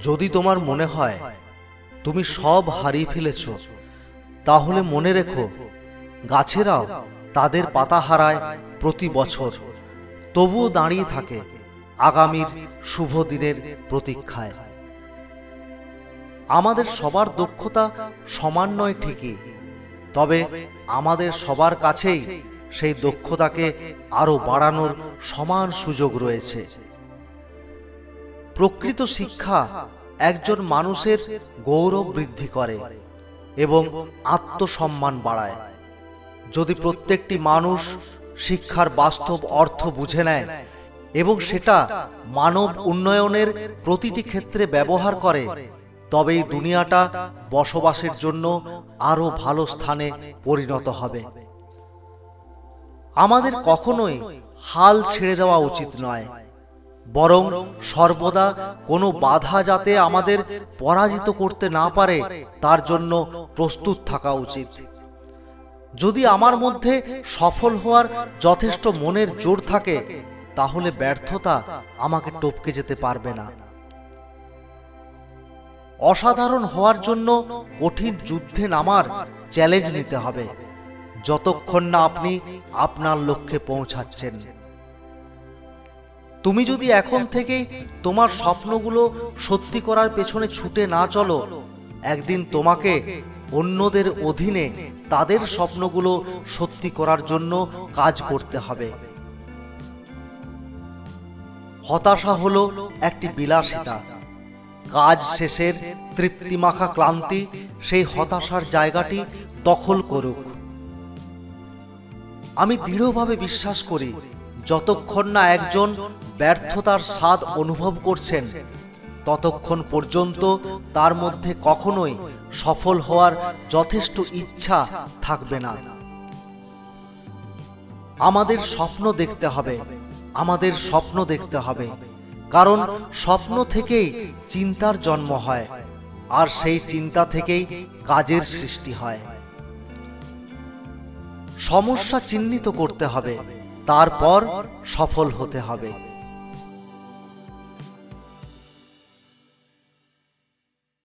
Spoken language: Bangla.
যদি তোমার মনে হয় তুমি সব হারিয়ে ফেলেছ, তাহলে মনে রেখো গাছেরাও তাদের পাতা হারায় প্রতি বছর, তবুও দাঁড়িয়ে থাকে আগামীর শুভ দিনের প্রতীক্ষায়। আমাদের সবার দক্ষতা সমান নয় ঠিকই, তবে আমাদের সবার কাছেই সেই দক্ষতাকে আরো বাড়ানোর সমান সুযোগ রয়েছে। প্রকৃত শিক্ষা একজন মানুষের গৌরব বৃদ্ধি করে এবং আত্মসম্মান বাড়ায়। যদি প্রত্যেকটি মানুষ শিক্ষার বাস্তব অর্থ বুঝে নেয় এবং সেটা মানব উন্নয়নের প্রতিটি ক্ষেত্রে ব্যবহার করে, তবেই দুনিয়াটা বসবাসের জন্য আরো ভালো স্থানে পরিণত হবে। আমাদের কখনোই হাল ছেড়ে দেওয়া উচিত নয়, বরং সর্বদা কোনো বাধা যাতে আমাদের পরাজিত করতে না পারে তার জন্য প্রস্তুত থাকা উচিত। যদি আমার মধ্যে সফল হওয়ার যথেষ্ট মনের জোর থাকে, তাহলে ব্যর্থতা আমাকে টপকে যেতে পারবে না। অসাধারণ হওয়ার জন্য কঠিন যুদ্ধে নামার চ্যালেঞ্জ নিতে হবে, যতক্ষণ না আপনি আপনার লক্ষ্যে পৌঁছাচ্ছেন। তুমি যদি এখন থেকেই তোমার স্বপ্নগুলো সত্যি করার পেছনে ছুটে না চলো, একদিন তোমাকে অন্যদের অধীনে তাদের স্বপ্নগুলো সত্যি করার জন্য কাজ করতে হবে। হতাশা হলো একটি বিলাসিতা। কাজ শেষের তৃপ্তিমাখা ক্লান্তি সেই হতাশার জায়গাটি দখল করুক। আমি দৃঢ়ভাবে বিশ্বাস করি, যতক্ষণ না একজন ব্যর্থতার স্বাদ অনুভব করছেন, ততক্ষণ পর্যন্ত তার মধ্যে কখনোই সফল হওয়ার যথেষ্ট ইচ্ছা থাকবে না। আমাদের স্বপ্ন দেখতে হবে, আমাদের স্বপ্ন দেখতে হবে, কারণ স্বপ্ন থেকেই চিন্তার জন্ম হয়, আর সেই চিন্তা থেকেই কাজের সৃষ্টি হয়। সমস্যা চিহ্নিত করতে হবে, তারপর সফল হতে হবে।